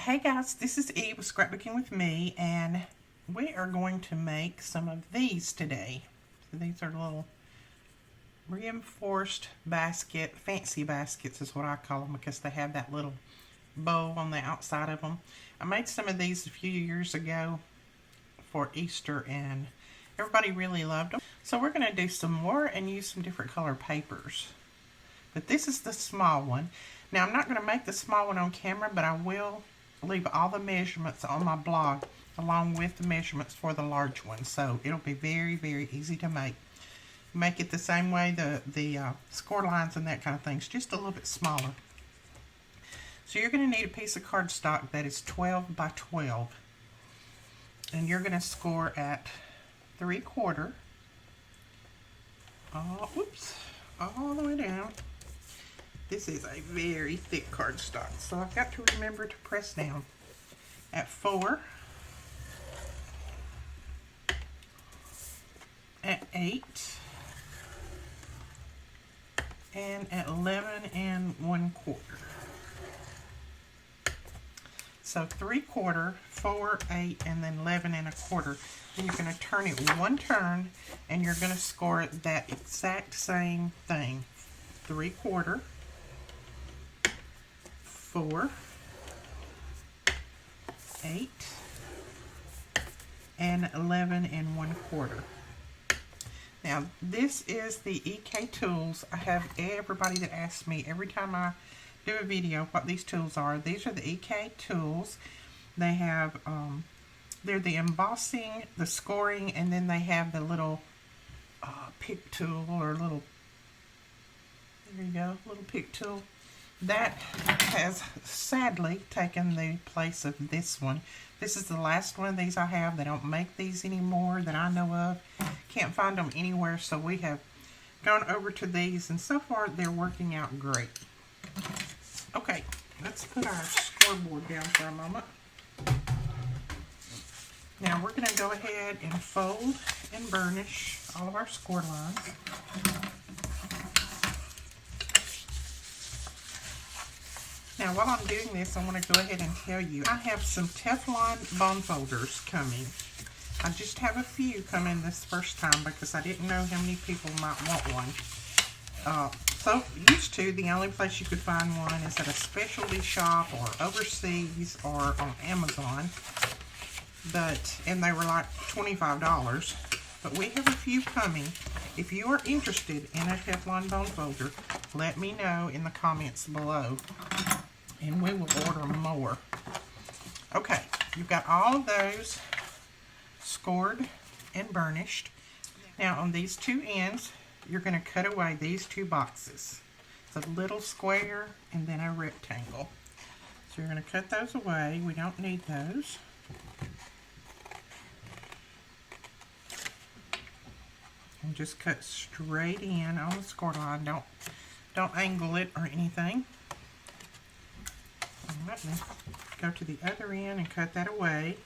Hey guys, this is Eve with Scrapbooking with Me, and we are going to make some of these today. So these are little reinforced basket, fancy baskets is what I call them, because they have that little bow on the outside of them. I made some of these a few years ago for Easter, and everybody really loved them. So we're going to do some more and use some different color papers. But this is the small one. Now I'm not going to make the small one on camera, but I will leave all the measurements on my blog along with the measurements for the large one, so it'll be very, very easy to make. Make it the same way, the score lines and that kind of things, just a little bit smaller. So you're going to need a piece of cardstock that is 12 by 12, and you're going to score at 3/4, all the way down. This is a very thick cardstock, so I've got to remember to press down at 4, at 8, and at 11 1/4. So 3/4, 4, 8, and then 11 1/4. Then you're going to turn it one turn, and you're going to score it that exact same thing. 3/4. 4, 8, and 11 1/4. Now this is the EK tools. I have everybody that asks me every time I do a video what these tools are. These are the EK tools. They have they're the embossing, the scoring, and then they have the little pick tool, or little, there you go, little pick tool. That has sadly taken the place of this one. This is the last one of these I have. They don't make these anymore that I know of. Can't find them anywhere, so we have gone over to these, and so far they're working out great. Okay, let's put our scoreboard down for a moment. Now we're going to go ahead and fold and burnish all of our score lines. Now, while I'm doing this, I want to go ahead and tell you, I have some Teflon bone folders coming. I just have a few coming this first time because I didn't know how many people might want one. So, used to, the only place you could find one is at a specialty shop or overseas or on Amazon. And they were like $25. But we have a few coming. If you are interested in a Teflon bone folder, let me know in the comments below, and we will order more. Okay, you've got all of those scored and burnished. Now on these two ends, you're going to cut away these two boxes. It's a little square and then a rectangle. So you're going to cut those away. We don't need those. And just cut straight in on the score line. Don't angle it or anything. Let me go to the other end and cut that away.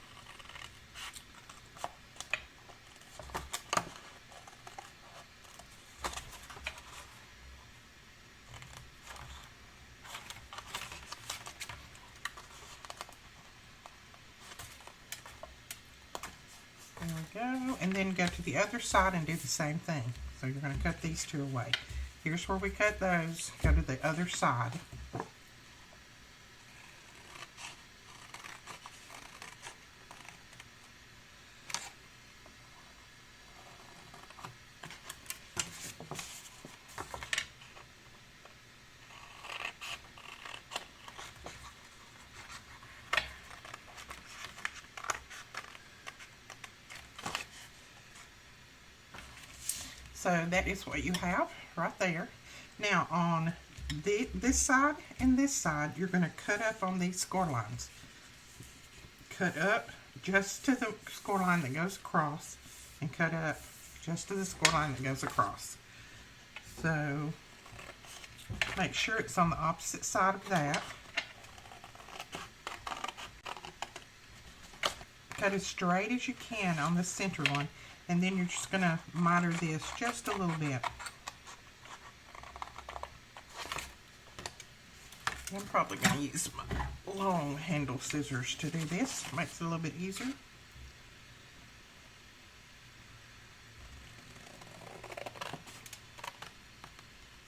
There we go. And then go to the other side and do the same thing. So you're going to cut these two away. Here's where we cut those. Go to the other side. So that is what you have right there. Now on this side and this side, you're going to cut up on these score lines. Cut up just to the score line that goes across, and cut up just to the score line that goes across. So make sure it's on the opposite side of that. Cut as straight as you can on the center one. And then you're just going to miter this just a little bit. I'm probably going to use my long handle scissors to do this. Makes it a little bit easier.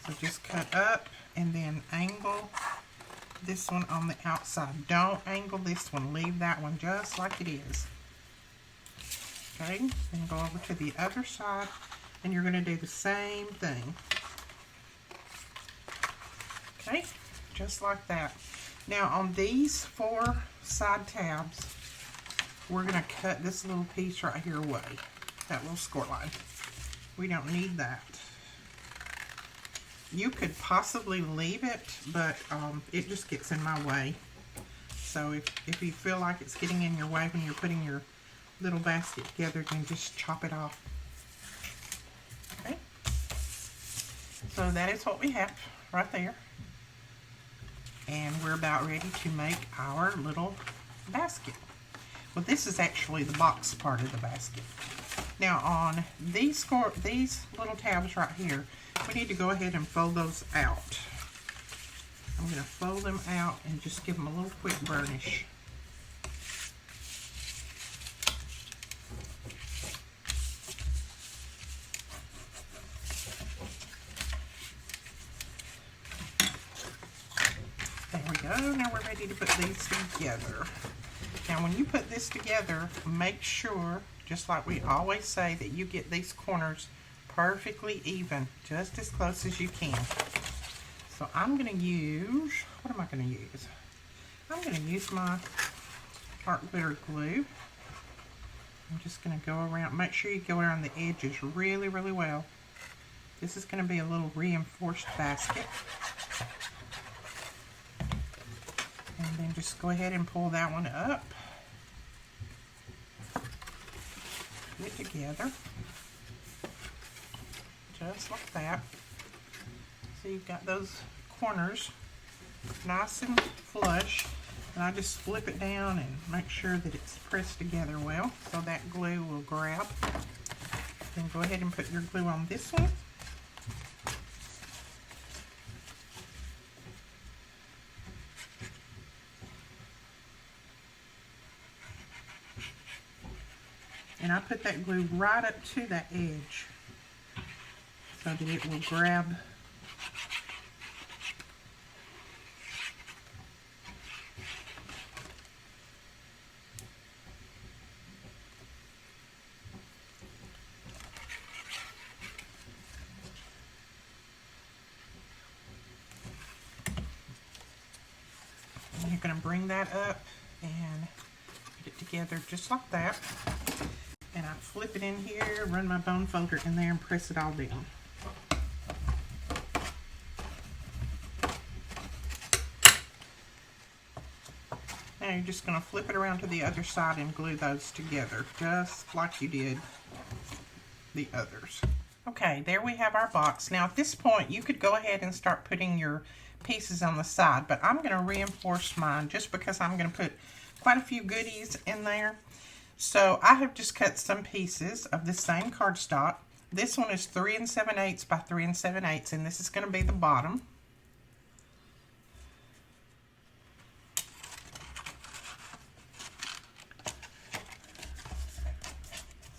So just cut up and then angle this one on the outside. Don't angle this one. Leave that one just like it is. Okay, then go over to the other side and you're going to do the same thing. Okay, just like that. Now on these 4 side tabs, we're going to cut this little piece right here away. That little score line. We don't need that. You could possibly leave it, but it just gets in my way. So if you feel like it's getting in your way when you're putting your little basket together, then just chop it off. Okay. So that is what we have right there. And we're about ready to make our little basket. Well, this is actually the box part of the basket. Now on these little tabs right here, we need to go ahead and fold those out. I'm going to fold them out and just give them a little quick burnish. There we go. Now we're ready to put these together. Now when you put this together, make sure, just like we always say, that you get these corners perfectly even, just as close as you can. So I'm going to use, what am I going to use? I'm going to use my art glitter glue. I'm just going to go around, make sure you go around the edges really, really well. This is going to be a little reinforced basket. And then just go ahead and pull that one up. Put it together. Just like that. So you've got those corners nice and flush, and I just flip it down and make sure that it's pressed together well so that glue will grab. Then go ahead and put your glue on this one. And I put that glue right up to that edge so that it will grab. And you're going to bring that up and put it together just like that. And I flip it in here, run my bone folder in there and press it all down. Now you're just going to flip it around to the other side and glue those together, just like you did the others. Okay, there we have our box. Now at this point, you could go ahead and start putting your pieces on the side, but I'm going to reinforce mine just because I'm going to put quite a few goodies in there. So I have just cut some pieces of the same cardstock. This one is 3 7/8 by 3 7/8, and this is going to be the bottom.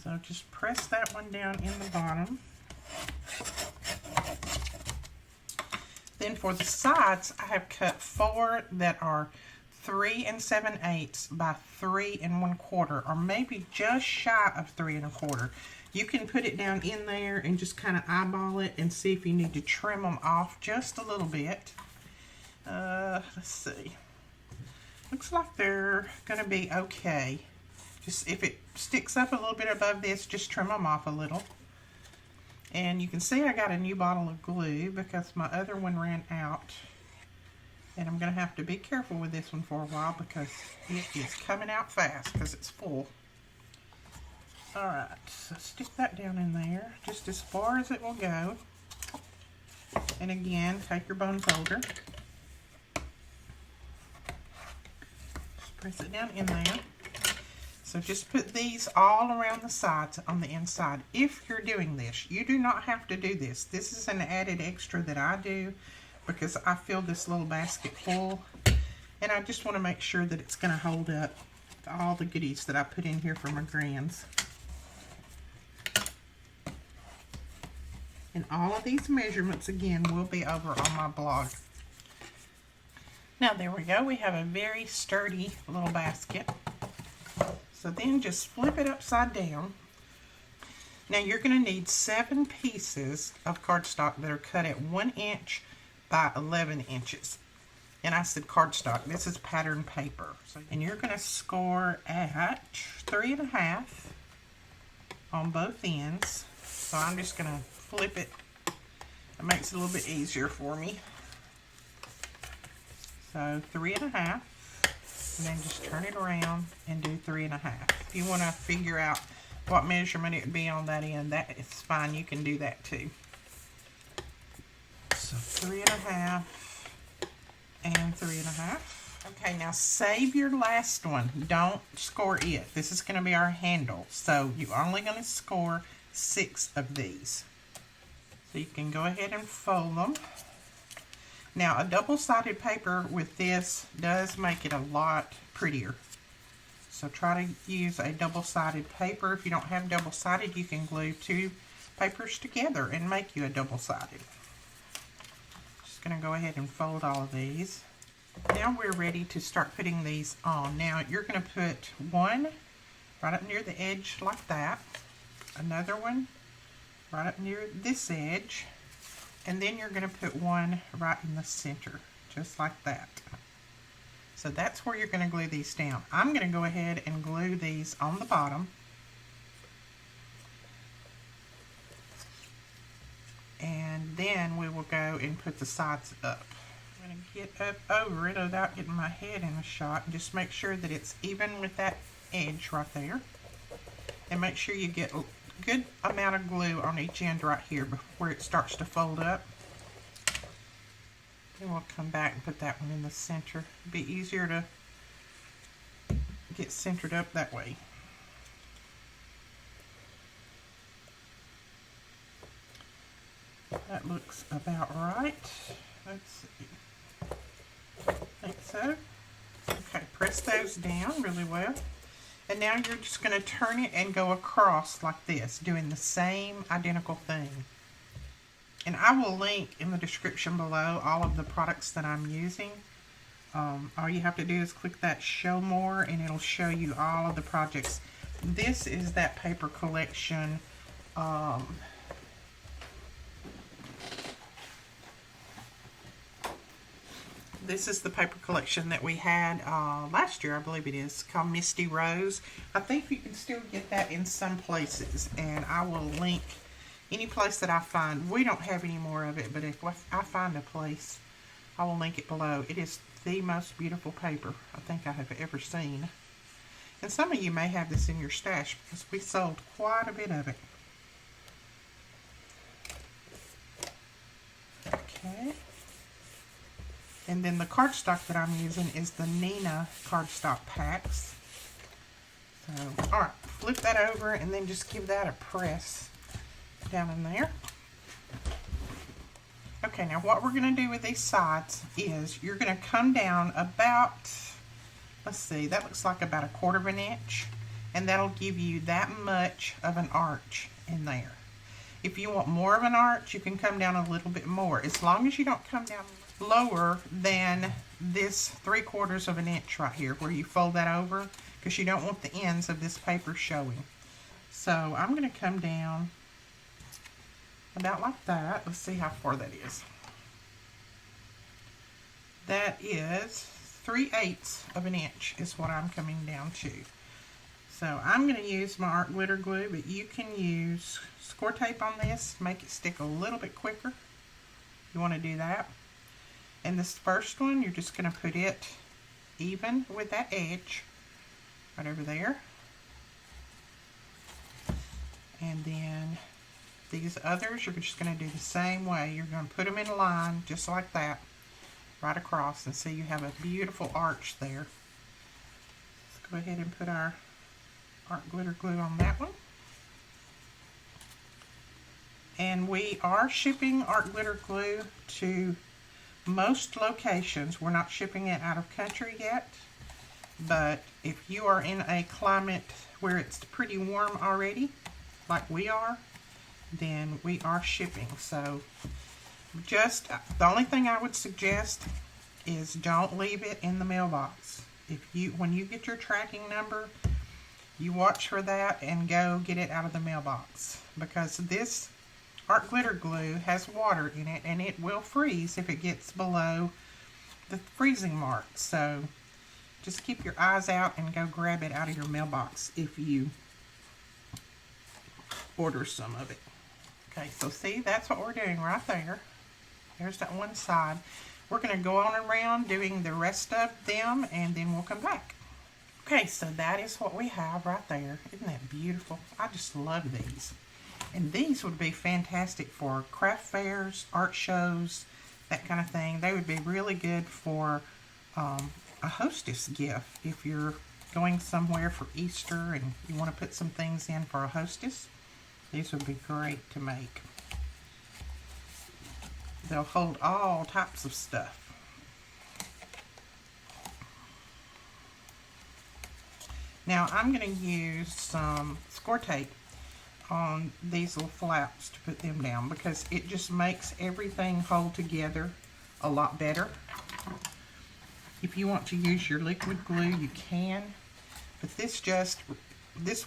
So just press that one down in the bottom. Then for the sides, I have cut 4 that are 3 7/8 by 3 1/4, or maybe just shy of 3 1/4. You can put it down in there and just kind of eyeball it and see if you need to trim them off just a little bit. Let's see. Looks like they're going to be okay. Just if it sticks up a little bit above this, just trim them off a little. And you can see I got a new bottle of glue because my other one ran out. And I'm going to have to be careful with this one for a while because it is coming out fast because it's full. Alright, so stick that down in there just as far as it will go. And again, take your bone folder. Just press it down in there. So just put these all around the sides on the inside. If you're doing this, you do not have to do this. This is an added extra that I do because I filled this little basket full, and I just want to make sure that it's going to hold up all the goodies that I put in here for my grands. And all of these measurements, again, will be over on my blog. Now, there we go. We have a very sturdy little basket. So then just flip it upside down. Now, you're going to need 7 pieces of cardstock that are cut at 1 inch by 11 inches. And I said cardstock. This is pattern paper. And you're going to score at 3.5 on both ends. So I'm just going to flip it. It makes it a little bit easier for me. So 3.5, and then just turn it around and do 3.5. If you want to figure out what measurement it would be on that end, that is fine. You can do that too. So 3.5 and 3.5. Okay, now save your last one. Don't score it. This is going to be our handle. So you're only going to score 6 of these. So you can go ahead and fold them. Now, a double-sided paper with this does make it a lot prettier. So try to use a double-sided paper. If you don't have double-sided, you can glue 2 papers together and make you a double-sided. Just going to go ahead and fold all of these. Now we're ready to start putting these on. Now, you're going to put one right up near the edge like that. Another one right up near this edge, and then you're going to put one right in the center, just like that. So that's where you're going to glue these down. I'm going to go ahead and glue these on the bottom, and then we will go and put the sides up. I'm going to get up over it without getting my head in the shot, and just make sure that it's even with that edge right there, and make sure you get good amount of glue on each end right here where it starts to fold up. Then we'll come back and put that one in the center. It'll be easier to get centered up that way. That looks about right. Let's see. I think so. Okay, press those down really well. And now you're just going to turn it and go across like this, doing the same identical thing. And I will link in the description below all of the products that I'm using. All you have to do is click that show more, and it'll show you all of the projects. This is that paper collection. This is the paper collection that we had last year, I believe it is, called Misty Rose. I think you can still get that in some places, and I will link any place that I find. We don't have any more of it, but if I find a place, I will link it below. It is the most beautiful paper I think I have ever seen. And some of you may have this in your stash because we sold quite a bit of it. Okay. And then the cardstock that I'm using is the Nina cardstock packs. So, alright, flip that over and then just give that a press down in there. Okay, now what we're going to do with these sides is you're going to come down about, let's see, that looks like about 1/4 inch. And that'll give you that much of an arch in there. If you want more of an arch, you can come down a little bit more. As long as you don't come down lower than this 3/4 inch right here where you fold that over, because you don't want the ends of this paper showing. So I'm going to come down about like that. Let's see how far that is. That is 3/8 inch is what I'm coming down to. So I'm going to use my art glitter glue, but you can use score tape on this, make it stick a little bit quicker. You want to do that. And this first one, you're just going to put it even with that edge right over there. And then these others, you're just going to do the same way. You're going to put them in a line just like that, right across, and see you have a beautiful arch there. Let's go ahead and put our art glitter glue on that one. And we are shipping art glitter glue to most locations, we're not shipping it out of country yet, but if you are in a climate where it's pretty warm already, like we are, then we are shipping. So just the only thing I would suggest is don't leave it in the mailbox. When you get your tracking number, you watch for that and go get it out of the mailbox, because this art glitter glue has water in it and it will freeze if it gets below the freezing mark. So just keep your eyes out and go grab it out of your mailbox if you order some of it. Okay, so see, that's what we're doing right there. There's that one side. We're going to go on around doing the rest of them, and then we'll come back. Okay, so that is what we have right there. Isn't that beautiful? I just love these. And these would be fantastic for craft fairs, art shows, that kind of thing. They would be really good for a hostess gift. If you're going somewhere for Easter and you want to put some things in for a hostess, these would be great to make. They'll hold all types of stuff. Now I'm going to use some score tape on these little flaps to put them down, because it just makes everything hold together a lot better. If you want to use your liquid glue, you can, but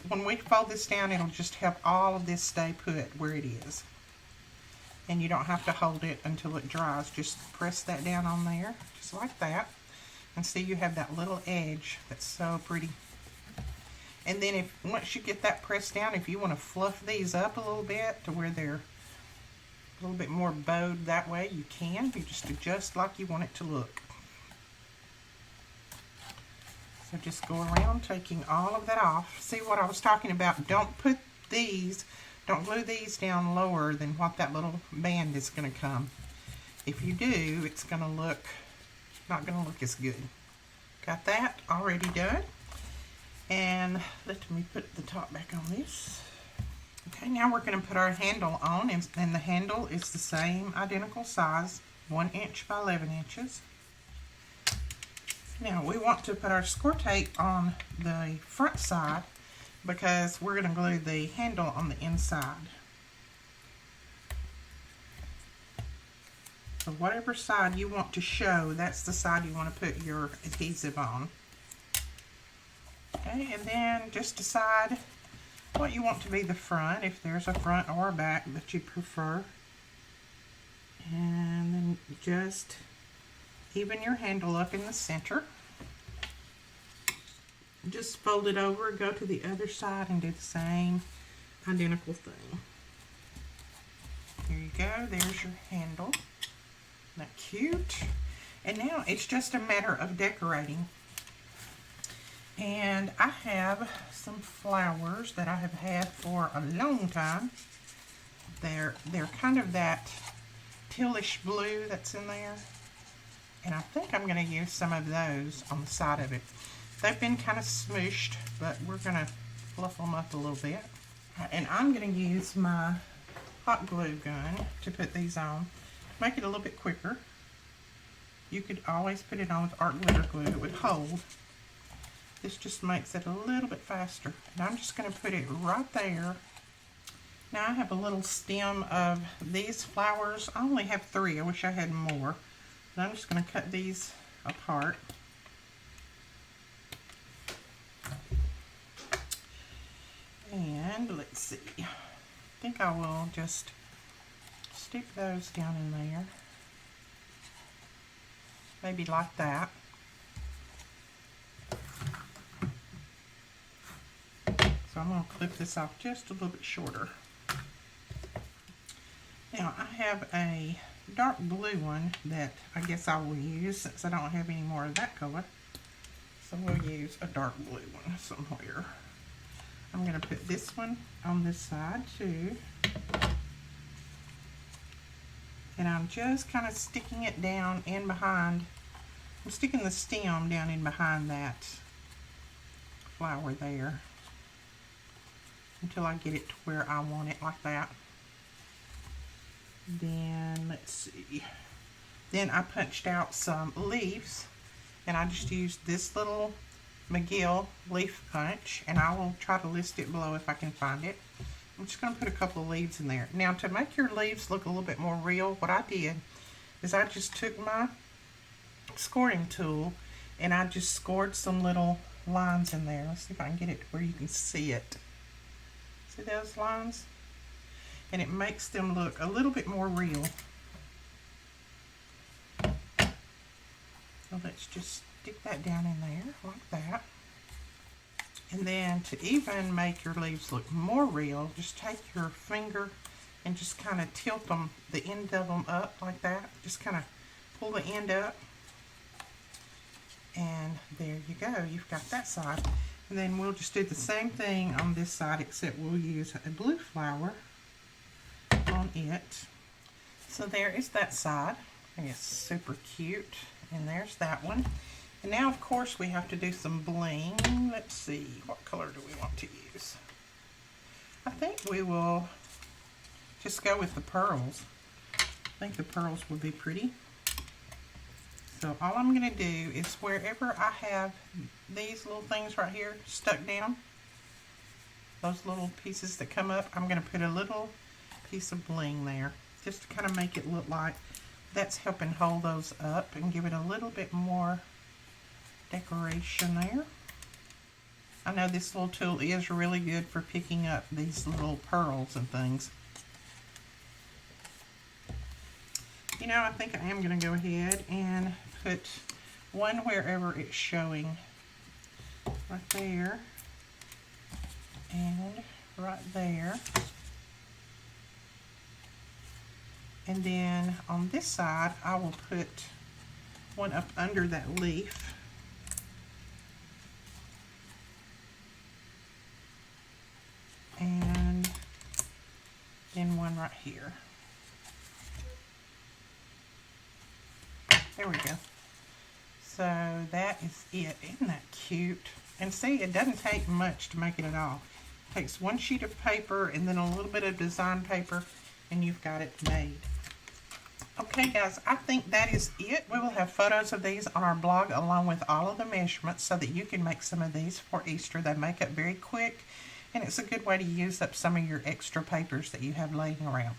when we fold this down, it'll just help all of this stay put where it is. And you don't have to hold it until it dries. Just press that down on there, just like that. And see, you have that little edge that's so pretty. And then once you get that pressed down, if you want to fluff these up a little bit to where they're a little bit more bowed that way, you can. You just adjust like you want it to look. So just go around taking all of that off. See what I was talking about? Don't glue these down lower than what that little band is going to come. If you do, it's going to look, not going to look as good. Got that already done. And let me put the top back on this. Okay, now we're going to put our handle on, and the handle is the same identical size, 1 inch by 11 inches. Now we want to put our score tape on the front side because we're going to glue the handle on the inside. So whatever side you want to show, that's the side you want to put your adhesive on. Okay, and then just decide what you want to be the front, if there's a front or a back that you prefer. And then just even your handle up in the center. Just fold it over, go to the other side and do the same identical thing. Here you go, there's your handle. Isn't that cute? And now it's just a matter of decorating. And I have some flowers that I have had for a long time. They're kind of that tealish blue that's in there. And I think I'm going to use some of those on the side of it. They've been kind of smooshed, but we're going to fluff them up a little bit. And I'm going to use my hot glue gun to put these on. Make it a little bit quicker. You could always put it on with art glitter glue. It would hold. This just makes it a little bit faster. And I'm just going to put it right there. Now I have a little stem of these flowers. I only have 3. I wish I had more. But I'm just going to cut these apart. And let's see. I think I will just stick those down in there. Maybe like that. So I'm going to clip this off just a little bit shorter. Now I have a dark blue one that I guess I will use since I don't have any more of that color. So we'll use a dark blue one somewhere. I'm going to put this one on this side too. And I'm just kind of sticking it down in behind. I'm sticking the stem down in behind that flower there until I get it to where I want it, like that. Then let's see. Then I punched out some leaves, and I just used this little McGill leaf punch, and I will try to list it below if I can find it. I'm just going to put a couple of leaves in there. Now, to make your leaves look a little bit more real, what I did is I just took my scoring tool and I just scored some little lines in there. Let's see if I can get it where you can see it. See those lines? And it makes them look a little bit more real. So let's just stick that down in there like that. And then to even make your leaves look more real, just take your finger and just kind of tilt them, the end of them up like that. Just kind of pull the end up. And there you go, you've got that side. And then we'll just do the same thing on this side, except we'll use a blue flower on it. So there is that side. I think it's super cute. And there's that one. And now, of course, we have to do some bling. Let's see, what color do we want to use? I think we will just go with the pearls. I think the pearls would be pretty. So all I'm going to do is wherever I have these little things right here stuck down, those little pieces that come up, I'm going to put a little piece of bling there, just to kind of make it look like that's helping hold those up and give it a little bit more decoration there. I know this little tool is really good for picking up these little pearls and things. You know, I think I am going to go ahead and put one wherever it's showing. Right there. And right there. And then on this side, I will put one up under that leaf. And then one right here. There we go. So that is it. Isn't that cute? And see, it doesn't take much to make it at all. It takes one sheet of paper and then a little bit of design paper, and you've got it made. Okay guys, I think that is it. We will have photos of these on our blog along with all of the measurements so that you can make some of these for Easter. They make up very quick, and it's a good way to use up some of your extra papers that you have laying around.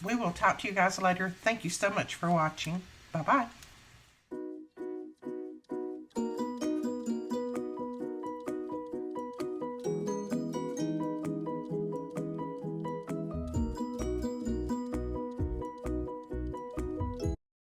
We will talk to you guys later. Thank you so much for watching. Bye-bye.